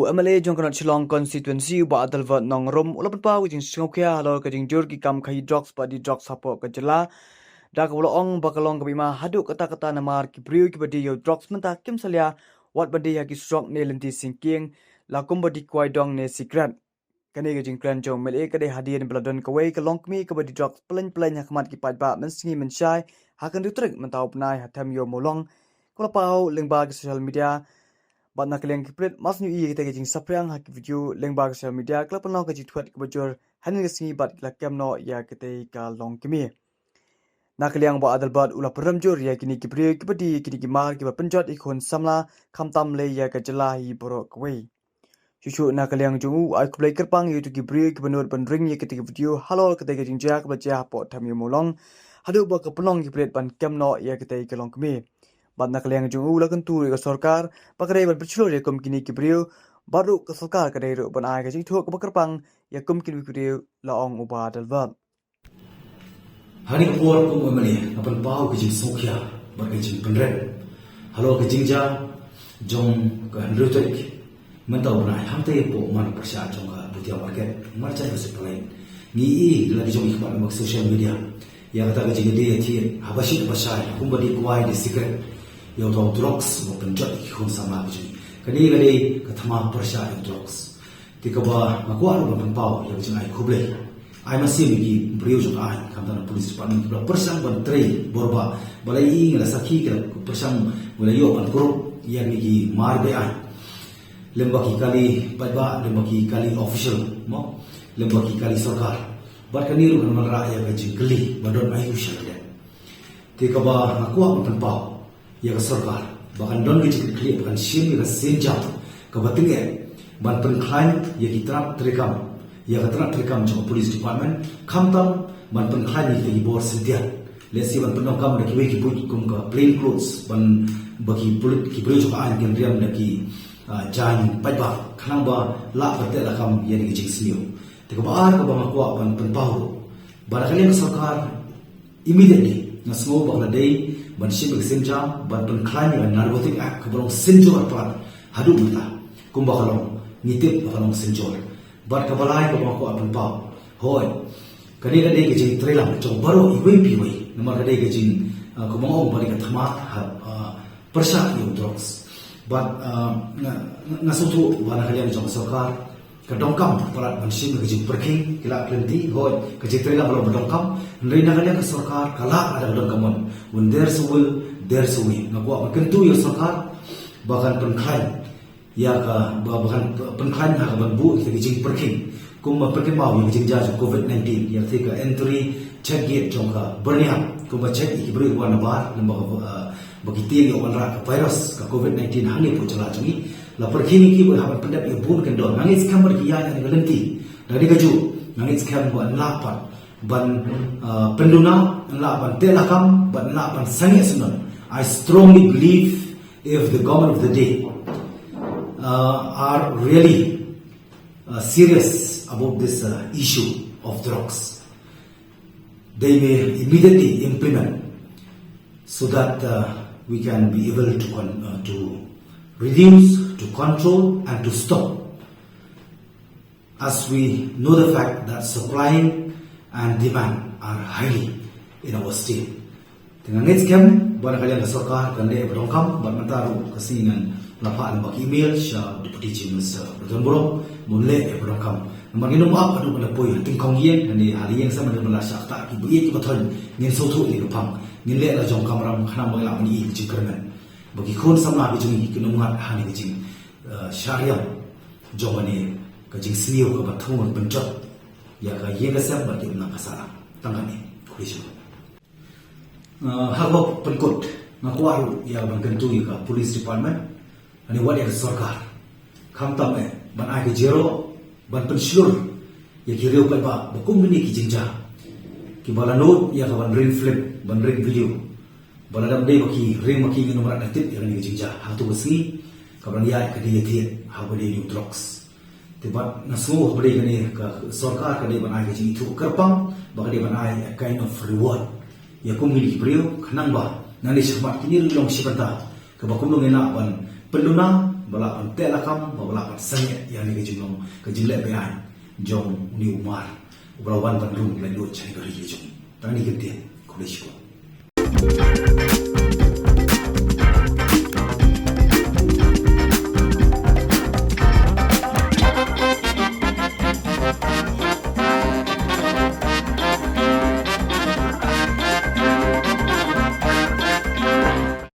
MLA jongkon Shillong constituency ba adalwa nongrom ulapan pa wijing singokya halo kajing jur ki kam khai drugs pa di drugs hapo kajela dak ong bakalong kabima hadu kata namar ki priu ki badi yo drugs menta kim salya wat badi ya ki strong ne lenti sinking lakum badi kwai dong ne secret kani kajing kran jong MLA kade hadian bladon kawai kalong kmi ka badi drugs plan hakmat ki padba mensingi mensyai hakan dutrik mentau penai hatam yo molong kula pau lengba ki social media bat nak leng kipret mas new kita kajing sapriang hak video lengba social media klap penau kaji twat kebajur hanin kesingi bat lakam no ya kete ka long kimi nak leng ba adal bat ula peramjur ya kini kibre kibadi kini kimar kiba penjot ikon samla kamtam le ya kajela hi borok kwe Cucu nak leng jungu ai kublai kerpang itu kibre kibanur penring ya kete video halo kete kajing jak baca po tami molong hadu ba kepenong kipret ban kamno ya kete ka long kimi Bat nak liang jungu lakan tu ke sorkar pakadai ban percelo ya kum kini kibriu baru ke sorkar kadai ru ban ai kajing thuk ke bakarpang ya kum kini kibriu laong uba dalwa Hari kuat kum amali apan pau kajing sokya bar kajing penren halo kajing ja jong ka handrutik mentau brai hamte po man persya jong ka butia market marcha ke lain ni lagi jong ikhbar mak social media ya kata kajing dia ti habashi pasai kumbadi kuai di secret yang tahu drugs maupun jat ikon sama begini. Kali ketama persya drugs. Tika ba makuat maupun pau yang jengai kublai. Ai masih bagi beriu juga ai kamtan polis department kibla persang ban trei borba balai ngala sakhi kira persang mulai yo ban grup yang bagi mar be ai. Lembaki kali padba lembaki kali official mo lembaki kali sarkar. Bat kaniru kan rakyat gaji geli badon ayu syariat. Tika ba makuat maupun pau ya ke sarkar bahkan don ke ceklik bahkan sini ke senjat ke batinge ban penklaim ya kita terekam ya kita terekam jong police department kamtam ban penklaim ya di bor sentian lesi ban penokam de kiwe kibut kum ka plain clothes ban bagi pulit kibre jong an gen riam de ki jan paiba khanang ba la bate la kam ya ni jing sniu te ka ba ar ka ba makwa ban penpau barakali ke sarkar immediately na small bangladei ban ship senja ban penklaim ya narcotic act kabarong senjor pat hadu mata kumba kalong nitip kalong senjor bat kabalai ka ko apan pau hoy kani da dei ke jing trelang chong baro iwe piwe namar ka dei ke jing kumong bari ka thama persya yo drugs bat ngasutu wala kalian jong sarkar ka dongkam parat ban ship ke jing perking kila plenty hoy ka jing trelang baro dongkam reina kalian ke sarkar kala ada dongkamon when there's a will there's a way ngakwa kentu yo sarkar bahkan penklaim ya ka bahkan penklaim ha ban bu ke jing perking kuma perking mau yang jing jaju covid-19 ya thika entry check gate jongka bernia kuma check ikibri wan bar lembaga bagi tiang yo wan virus ka covid-19 hangi pu chala jungi la perking ki ha ban pendap yo bun kendor ngis kamar ki ya ni galenti dari gaju ngis kam wan lapat ban penduna la ban telakam ban la ban sangi sunan I strongly believe if the government of the day are really serious about this issue of drugs, they may immediately implement so that we can be able to reduce, to control and to stop, as we know the fact that supplying and demand are highly in our state. Dengan next camp, bana kalian ke sarkar kan le berdongkam ban mentaru kesingan lapaan bak email sya deputy chief minister Dr. Borong munle berdongkam. Namang inu maaf adu pada poy tingkong yen ni hari yang sama dengan syak tak ki bi ki bathon ngin sotu ni gapang ngin le la jong kamram khana bangla ni ji kermen. Bagi khon sama bi jungi ki numat hani ki syariah jomani ka jing sniu ka bathon benjot ya ka yen ka sam ba ki na kasara tangani kulisu hagok penkut ngakwaru ya ban kentu ka police department ani wali ka sarkar kamtam ban ai ke jero ban pensyur ya kireu ka ba bakum ni ki jinja ki balanot ya ka ban ring flip ban ring video baladam dei baki ring maki ni nomor datit ya ni jinja hatu besi ka ban ya ka dia tiet ha bade ni drugs tibat nasu bade ni ka sarkar ka dei ban ai ke ji itu kerpang ba ka dei ban ai a kind of reward ya kum ni brio khanang ba nani shakmat kini long shipanta ka bakum lo ngena ban penduna balak pan telakam balak pan sangye yang ni kejing long kejing le pe ai jong ni umar ublawan pan rum le do chai gari kejing tani kete kolej ko